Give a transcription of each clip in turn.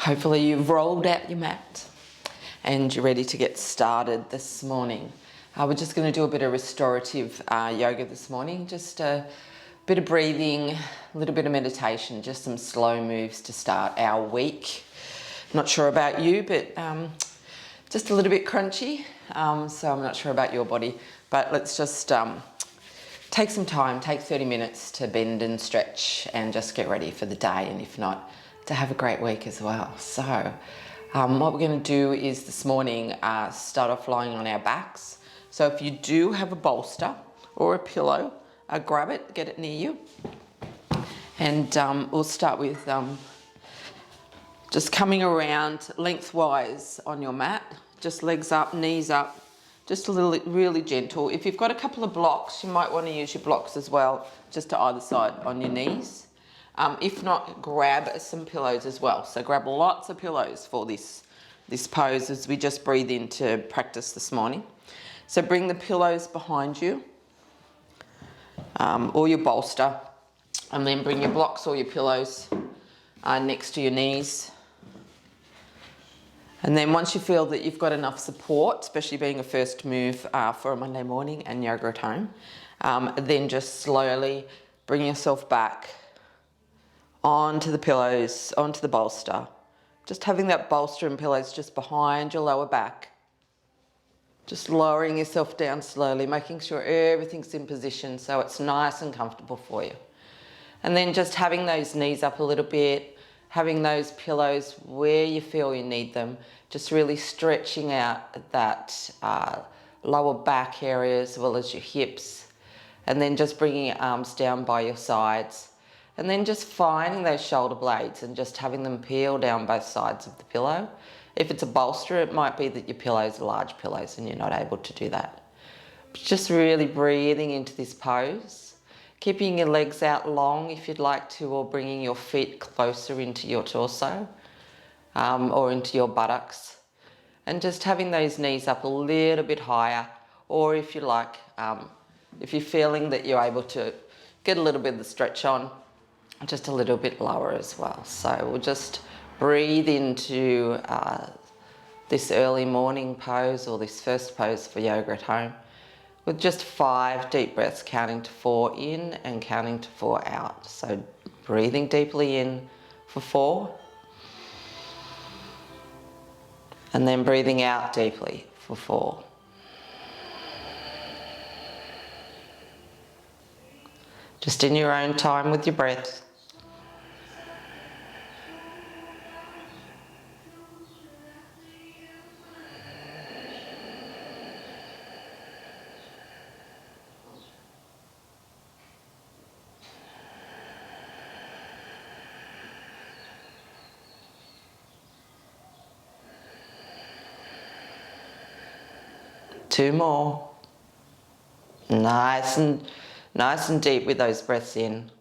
Hopefully you've rolled out your mat and you're ready to get started this morning. We're just going to do a bit of restorative yoga this morning, just a bit of breathing, a little bit of meditation, just some slow moves to start our week. Not sure about you, but just a little bit crunchy, so I'm not sure about your body, but let's just take some time, take 30 minutes to bend and stretch and just get ready for the day, and if not, to have a great week as well. So what we're going to do is this morning start off lying on our backs. So if you do have a bolster or a pillow, grab it, get it near you, and we'll start with just coming around lengthwise on your mat, just legs up, knees up, just a little, really gentle. If you've got a couple of blocks, you might want to use your blocks as well, just to either side on your knees. If not, grab some pillows as well. So grab lots of pillows for this pose as we just breathe into practice this morning. So bring the pillows behind you, or your bolster, and then bring your blocks or your pillows next to your knees. And then once you feel that you've got enough support, especially being a first move for a Monday morning and yoga at home, then just slowly bring yourself back onto the pillows, onto the bolster. Just having that bolster and pillows just behind your lower back. Just lowering yourself down slowly, making sure everything's in position so it's nice and comfortable for you. And then just having those knees up a little bit, having those pillows where you feel you need them, just really stretching out that lower back area as well as your hips. And then just bringing your arms down by your sides. And then just finding those shoulder blades and just having them peel down both sides of the pillow. If it's a bolster, it might be that your pillows are large pillows and you're not able to do that. But just really breathing into this pose. Keeping your legs out long if you'd like to, or bringing your feet closer into your torso or into your buttocks. And just having those knees up a little bit higher, or if you like, if you're feeling that you're able to get a little bit of the stretch on, just a little bit lower as well. So we'll just breathe into this early morning pose, or this first pose for yoga at home, with just 5 deep breaths, counting to 4 in and counting to 4 out. So breathing deeply in for 4, and then breathing out deeply for 4. Just in your own time with your breath. Two more. Nice and deep with those breaths in.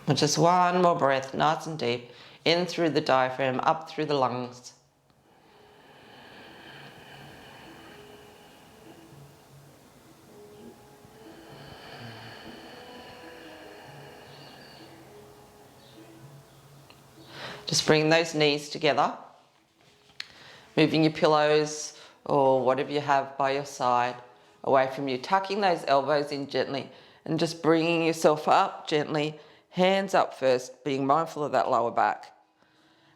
And just one more breath, nice and deep, in through the diaphragm, up through the lungs. Just bring those knees together, moving your pillows or whatever you have by your side away from you, tucking those elbows in gently and just bringing yourself up gently. Hands up first, being mindful of that lower back.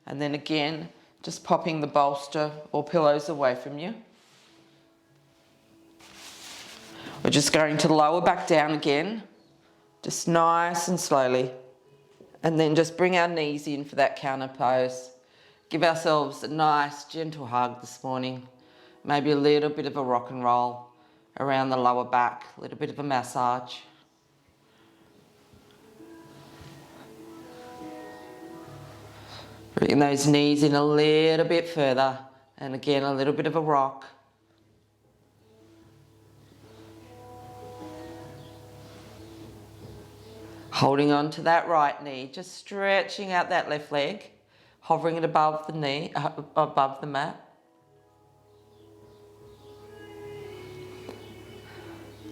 And then again, just popping the bolster or pillows away from you. We're just going to lower back down again, just nice and slowly. And then just bring our knees in for that counter pose. Give ourselves a nice gentle hug this morning. Maybe a little bit of a rock and roll around the lower back, a little bit of a massage. Bring those knees in a little bit further, and again a little bit of a rock. Holding on to that right knee, just stretching out that left leg, hovering it above the knee, above the mat.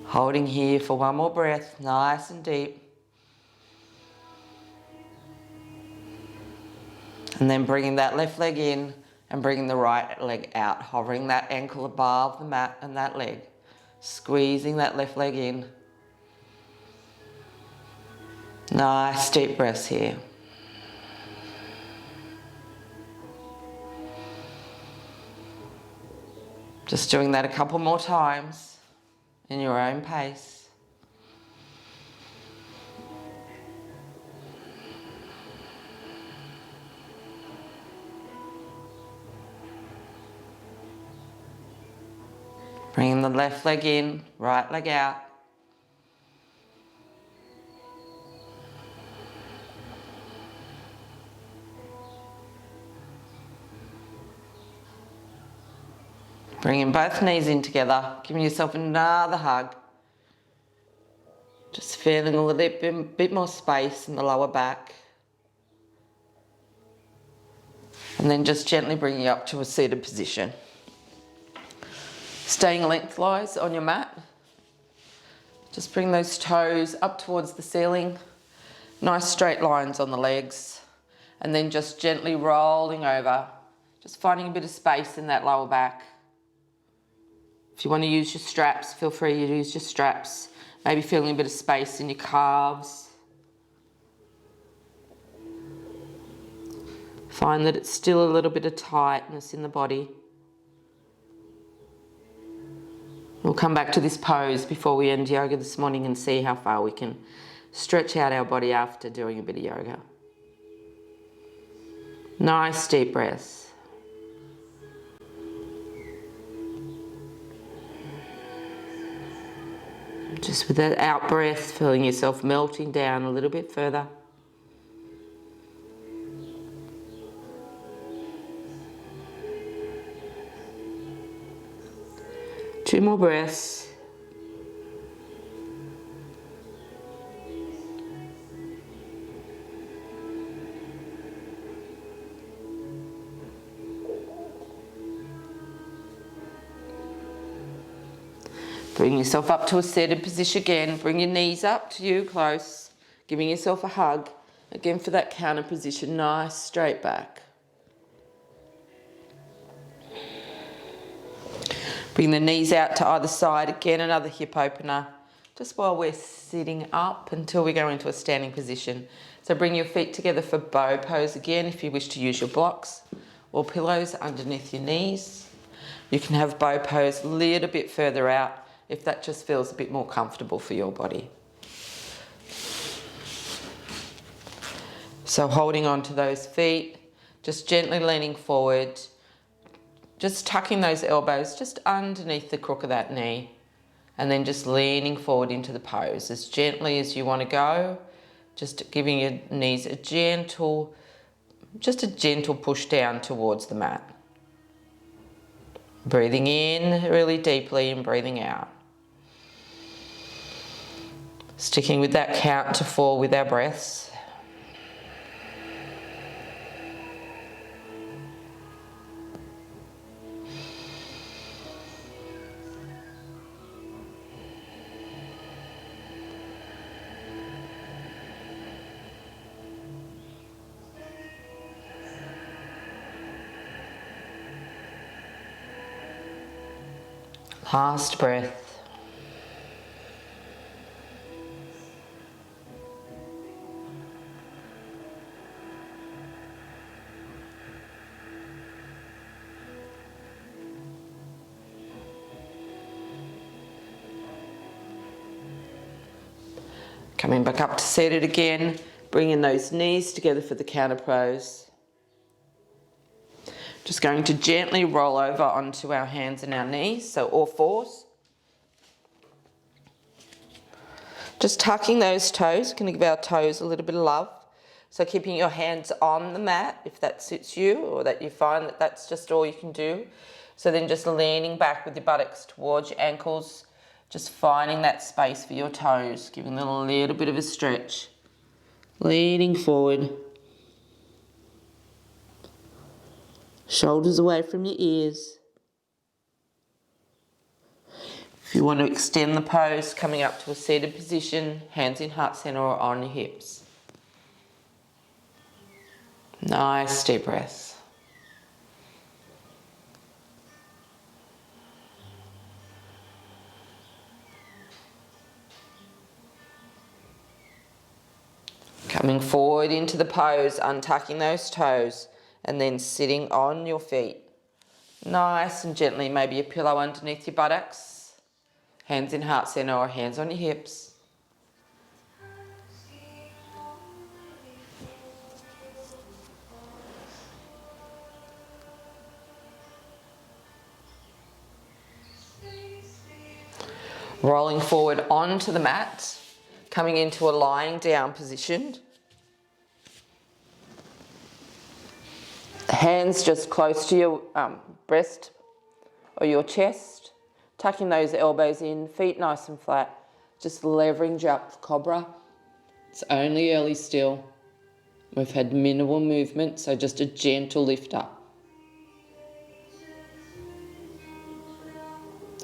Holding here for one more breath, nice and deep. And then bringing that left leg in and bringing the right leg out, hovering that ankle above the mat and that leg. Squeezing that left leg in. Nice deep breaths here. Just doing that a couple more times in your own pace. Bringing the left leg in, right leg out. Bringing both knees in together, giving yourself another hug. Just feeling a little bit more space in the lower back. And then just gently bringing you up to a seated position. Staying lengthwise on your mat. Just bring those toes up towards the ceiling. Nice straight lines on the legs. And then just gently rolling over. Just finding a bit of space in that lower back. If you want to use your straps, feel free to use your straps. Maybe feeling a bit of space in your calves. Find that it's still a little bit of tightness in the body. We'll come back to this pose before we end yoga this morning and see how far we can stretch out our body after doing a bit of yoga. Nice deep breaths. Just with that out breath, feeling yourself melting down a little bit further. Two more breaths. Bring yourself up to a seated position again. Bring your knees up to you close. Giving yourself a hug. Again for that counter position. Nice straight back. Bring the knees out to either side. Again, another hip opener. Just while we're sitting up until we go into a standing position. So bring your feet together for bow pose again if you wish to use your blocks or pillows underneath your knees. You can have bow pose a little bit further out if that just feels a bit more comfortable for your body. So holding on to those feet, just gently leaning forward, just tucking those elbows just underneath the crook of that knee, and then just leaning forward into the pose as gently as you want to go, just giving your knees a gentle push down towards the mat. Breathing in really deeply and breathing out. Sticking with that count to 4 with our breaths. Last breath. Coming back up to seated again, bringing those knees together for the counter pose. Just going to gently roll over onto our hands and our knees, so all fours. Just tucking those toes, going to give our toes a little bit of love. So keeping your hands on the mat if that suits you, or that you find that that's just all you can do. So then just leaning back with your buttocks towards your ankles, just finding that space for your toes, giving them a little bit of a stretch. Leaning forward. Shoulders away from your ears. If you want to extend the pose, coming up to a seated position, hands in heart center or on your hips. Nice deep breath. Coming forward into the pose, untucking those toes, and then sitting on your feet. Nice and gently, maybe a pillow underneath your buttocks. Hands in heart center or hands on your hips. Rolling forward onto the mat, coming into a lying down position. Hands just close to your breast or your chest, tucking those elbows in, feet nice and flat, just leverage up cobra. It's only early still. We've had minimal movement, so just a gentle lift up.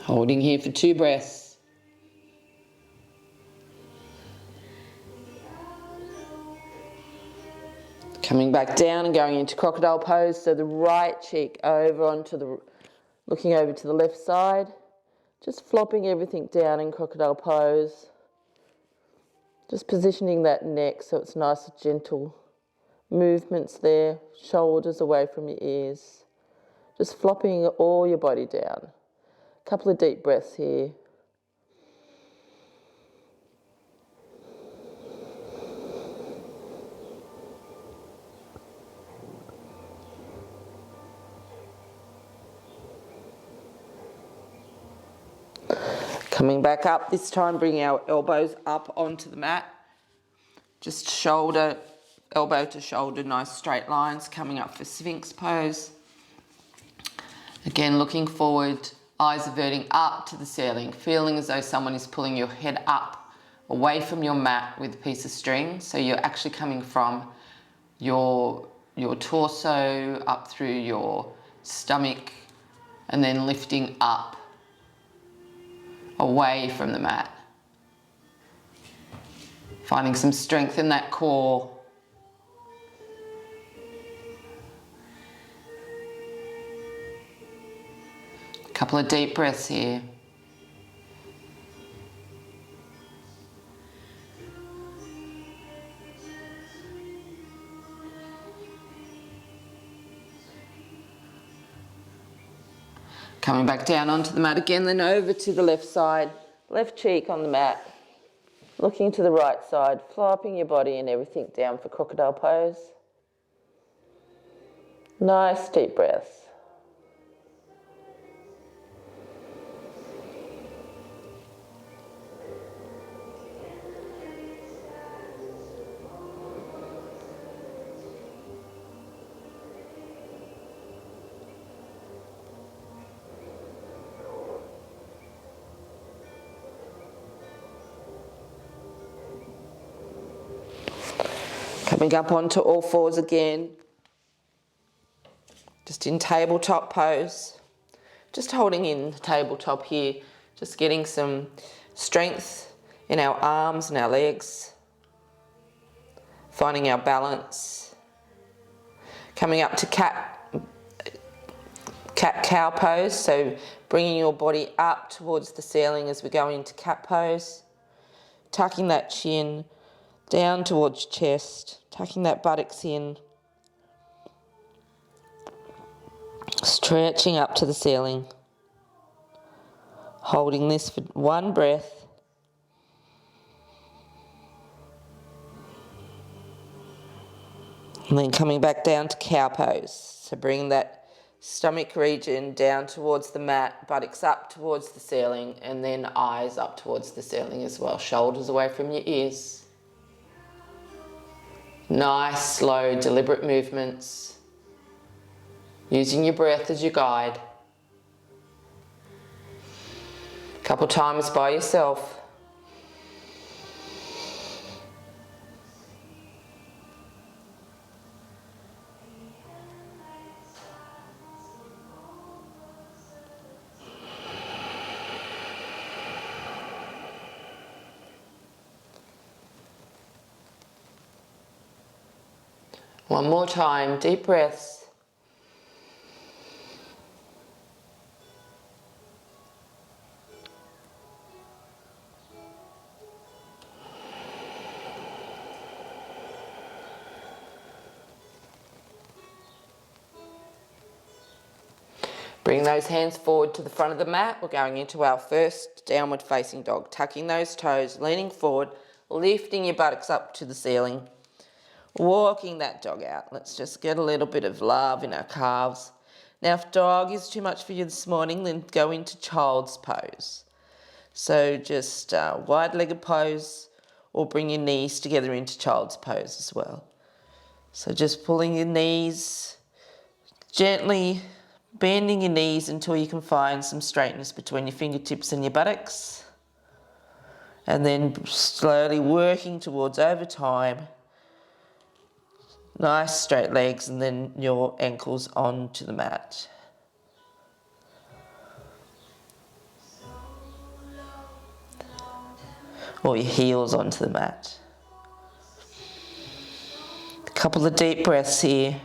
Holding here for 2 breaths. Coming back down and going into crocodile pose, so the right cheek over onto the, looking over to the left side, just flopping everything down in crocodile pose. Just positioning that neck so it's nice and gentle. Movements there, shoulders away from your ears. Just flopping all your body down. A couple of deep breaths here. Coming back up, this time bringing our elbows up onto the mat. Just shoulder, elbow to shoulder, nice straight lines, coming up for Sphinx pose. Again, looking forward, eyes averting up to the ceiling, feeling as though someone is pulling your head up, away from your mat with a piece of string. So you're actually coming from your torso up through your stomach and then lifting up away from the mat. Finding some strength in that core. A couple of deep breaths here. Coming back down onto the mat again, then over to the left side, left cheek on the mat. Looking to the right side, flopping your body and everything down for crocodile pose. Nice deep breaths. Coming up onto all fours again, just in tabletop pose, just holding in the tabletop here, just getting some strength in our arms and our legs, finding our balance. Coming up to cat-cow pose, so bringing your body up towards the ceiling as we go into cat pose, tucking that chin down towards chest, tucking that buttocks in, stretching up to the ceiling, holding this for 1 breath, and then coming back down to cow pose. So bring that stomach region down towards the mat, buttocks up towards the ceiling, and then eyes up towards the ceiling as well, shoulders away from your ears. Nice, slow, deliberate movements, using your breath as your guide. A couple times by yourself. One more time, deep breaths. Bring those hands forward to the front of the mat. We're going into our first downward facing dog. Tucking those toes, leaning forward, lifting your buttocks up to the ceiling, walking that dog out. Let's just get a little bit of love in our calves. Now, if dog is too much for you this morning, then go into child's pose. So just wide-legged pose, or bring your knees together into child's pose as well. So just pulling your knees, gently bending your knees until you can find some straightness between your fingertips and your buttocks. And then slowly working towards, over time, nice straight legs and then your ankles onto the mat. Or your heels onto the mat. A couple of deep breaths here.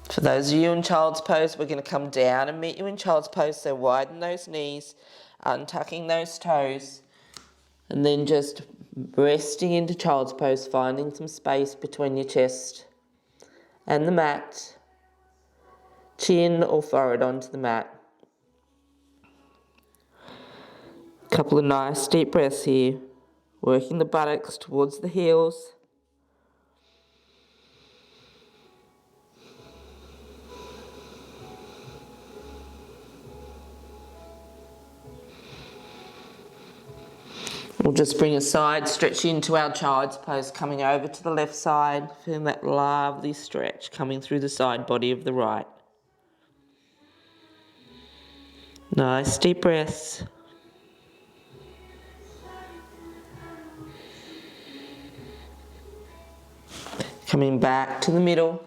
For those of you in child's pose, we're going to come down and meet you in child's pose. So widen those knees, untucking those toes, and then just resting into child's pose, finding some space between your chest and the mat, chin or forehead onto the mat. A couple of nice deep breaths here, working the buttocks towards the heels. We'll just bring a side stretch into our child's pose, coming over to the left side, feeling that lovely stretch coming through the side body of the right. Nice deep breaths. Coming back to the middle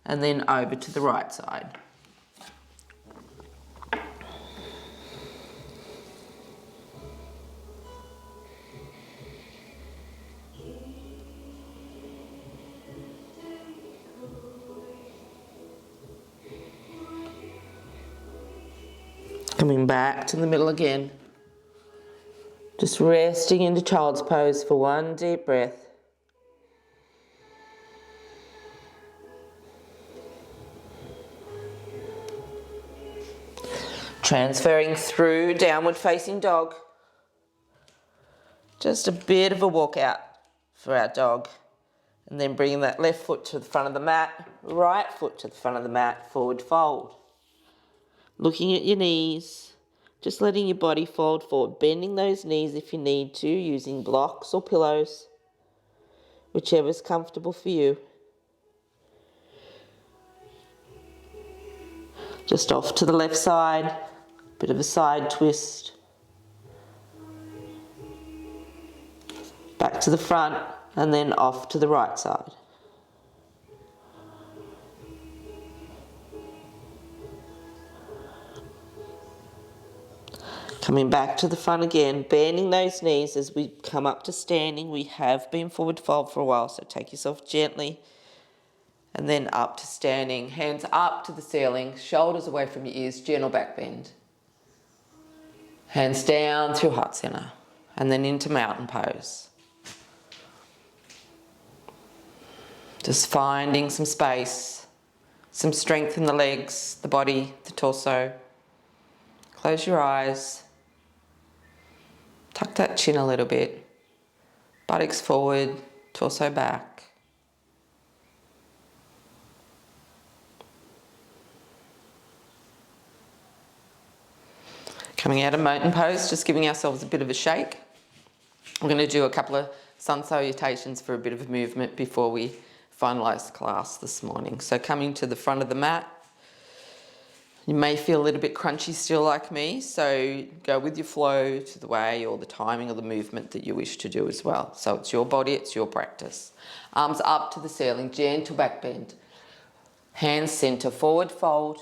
and then over to the right side. Coming back to the middle again. Just resting into child's pose for one deep breath. Transferring through downward facing dog. Just a bit of a walk out for our dog. And then bringing that left foot to the front of the mat, right foot to the front of the mat, forward fold. Looking at your knees, just letting your body fold forward, bending those knees if you need to, using blocks or pillows, whichever's comfortable for you. Just off to the left side, bit of a side twist. Back to the front and then off to the right side. Coming back to the front again, bending those knees as we come up to standing. We have been forward fold for a while, so take yourself gently. And then up to standing, hands up to the ceiling, shoulders away from your ears, gentle back bend. Hands down through heart center, and then into mountain pose. Just finding some space, some strength in the legs, the body, the torso. Close your eyes. Tuck that chin a little bit. Buttocks forward, torso back. Coming out of mountain pose, just giving ourselves a bit of a shake. We're going to do a couple of sun salutations for a bit of a movement before we finalise the class this morning. So coming to the front of the mat. You may feel a little bit crunchy still like me, so go with your flow to the way or the timing of the movement that you wish to do as well. So it's your body, it's your practice. Arms up to the ceiling, gentle back bend. Hands center, forward fold.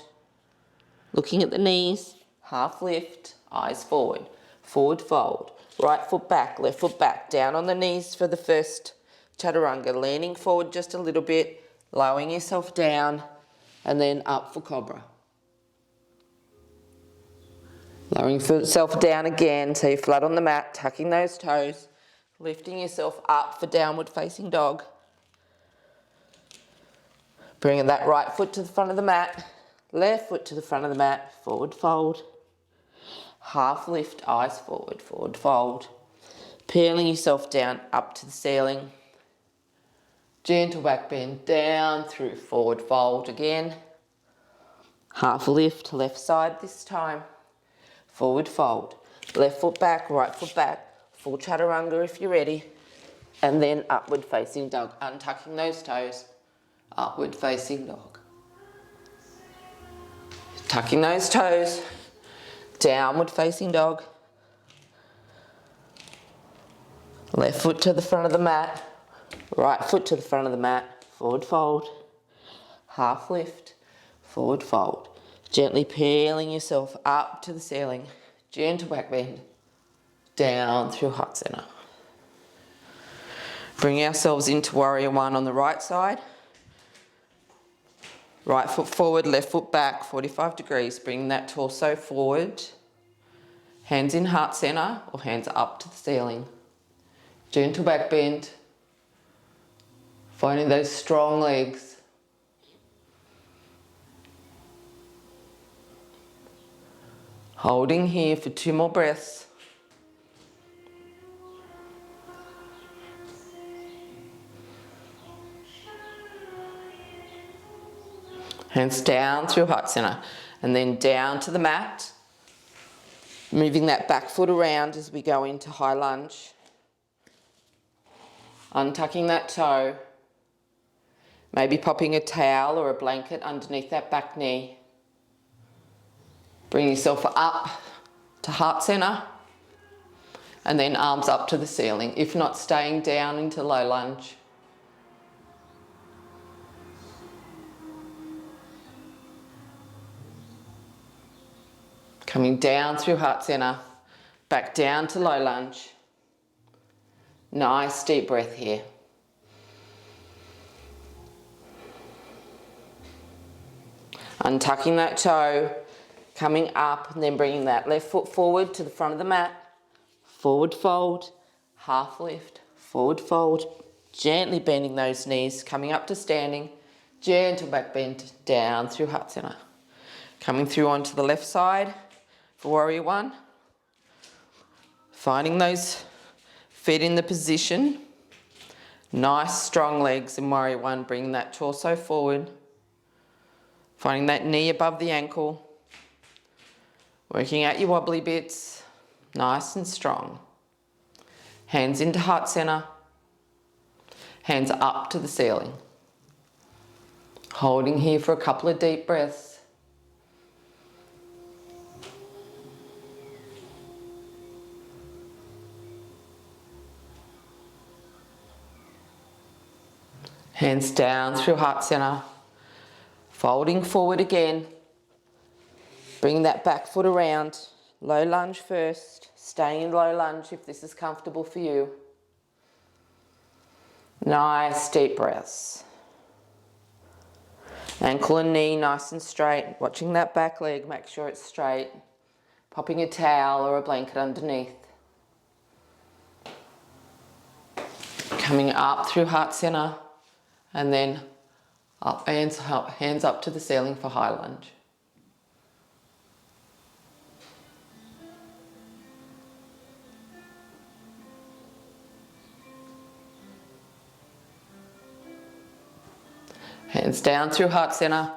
Looking at the knees, half lift, eyes forward, forward fold, right foot back, left foot back, down on the knees for the first chaturanga, leaning forward just a little bit, lowering yourself down, and then up for cobra. Lowering yourself down again, so you're flat on the mat, tucking those toes, lifting yourself up for downward facing dog. Bringing that right foot to the front of the mat, left foot to the front of the mat, forward fold. Half lift, eyes forward, forward fold. Peeling yourself down up to the ceiling. Gentle back bend, down through, forward fold again. Half lift, left side this time. Forward fold. Left foot back, right foot back. Full chaturanga if you're ready. And then upward facing dog, untucking those toes. Upward facing dog. Tucking those toes. Downward facing dog. Left foot to the front of the mat. Right foot to the front of the mat. Forward fold. Half lift. Forward fold. Gently peeling yourself up to the ceiling. Gentle back bend. Down through heart center. Bring ourselves into warrior one on the right side. Right foot forward, left foot back, 45 degrees. Bring that torso forward. Hands in heart center or hands up to the ceiling. Gentle back bend. Finding those strong legs. Holding here for 2 more breaths. Hands down through heart center and then down to the mat. Moving that back foot around as we go into high lunge. Untucking that toe. Maybe popping a towel or a blanket underneath that back knee. Bring yourself up to heart center and then arms up to the ceiling. If not, staying down into low lunge. Coming down through heart center, back down to low lunge. Nice deep breath here. Untucking that toe, coming up and then bringing that left foot forward to the front of the mat. Forward fold, half lift, forward fold. Gently bending those knees, coming up to standing. Gentle back bend down through heart center. Coming through onto the left side for warrior one. Finding those feet in the position. Nice strong legs in warrior one, bringing that torso forward. Finding that knee above the ankle. Working out your wobbly bits, nice and strong. Hands into heart center. Hands up to the ceiling. Holding here for a couple of deep breaths. Hands down through heart center. Folding forward again. Bring that back foot around. Low lunge first. Staying in low lunge if this is comfortable for you. Nice deep breaths. Ankle and knee nice and straight. Watching that back leg, make sure it's straight. Popping a towel or a blanket underneath. Coming up through heart center and then up, hands up to the ceiling for high lunge. Hands down through heart center,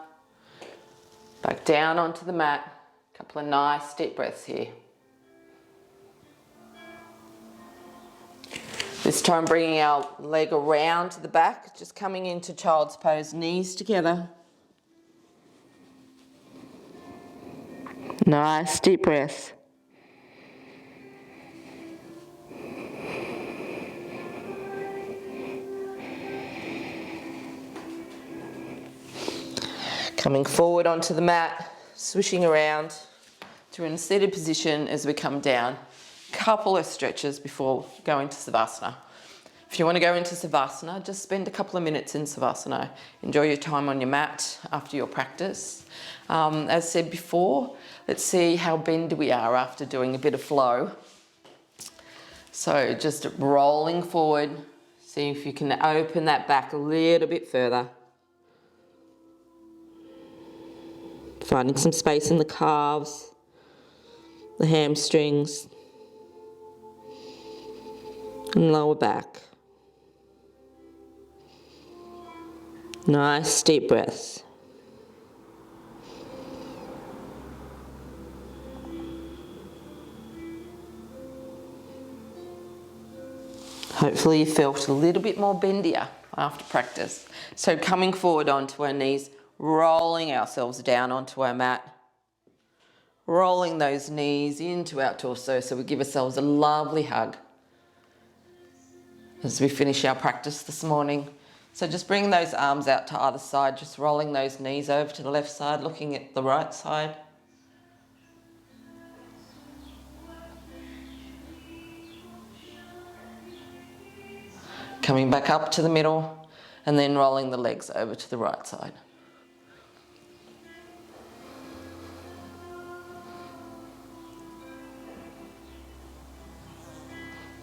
back down onto the mat. Couple of nice deep breaths here. This time bringing our leg around to the back, just coming into child's pose, knees together. Nice deep breath. Coming forward onto the mat, swishing around to an seated position as we come down. Couple of stretches before going to Savasana. If you want to go into Savasana, just spend a couple of minutes in Savasana. Enjoy your time on your mat after your practice. As said before, let's see how bendy we are after doing a bit of flow. So just rolling forward. See if you can open that back a little bit further. Finding some space in the calves, the hamstrings, and lower back. Nice deep breaths. Hopefully you felt a little bit more bendier after practice. So coming forward onto our knees, rolling ourselves down onto our mat, rolling those knees into our torso so we give ourselves a lovely hug as we finish our practice this morning. So just bring those arms out to either side, just rolling those knees over to the left side, looking at the right side. Coming back up to the middle and then rolling the legs over to the right side.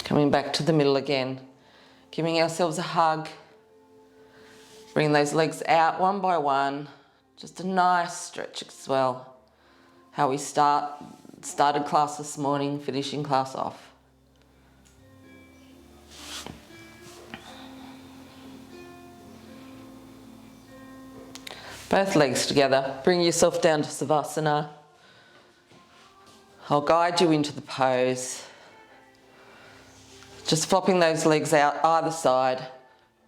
Coming back to the middle again, giving ourselves a hug. Bring those legs out one by one. Just a nice stretch as well. How we started class this morning, finishing class off. Both legs together. Bring yourself down to Savasana. I'll guide you into the pose. Just flopping those legs out either side.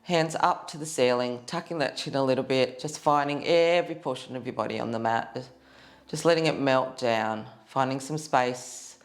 Hands up to the ceiling, tucking that chin a little bit, just finding every portion of your body on the mat. Just letting it melt down, finding some space.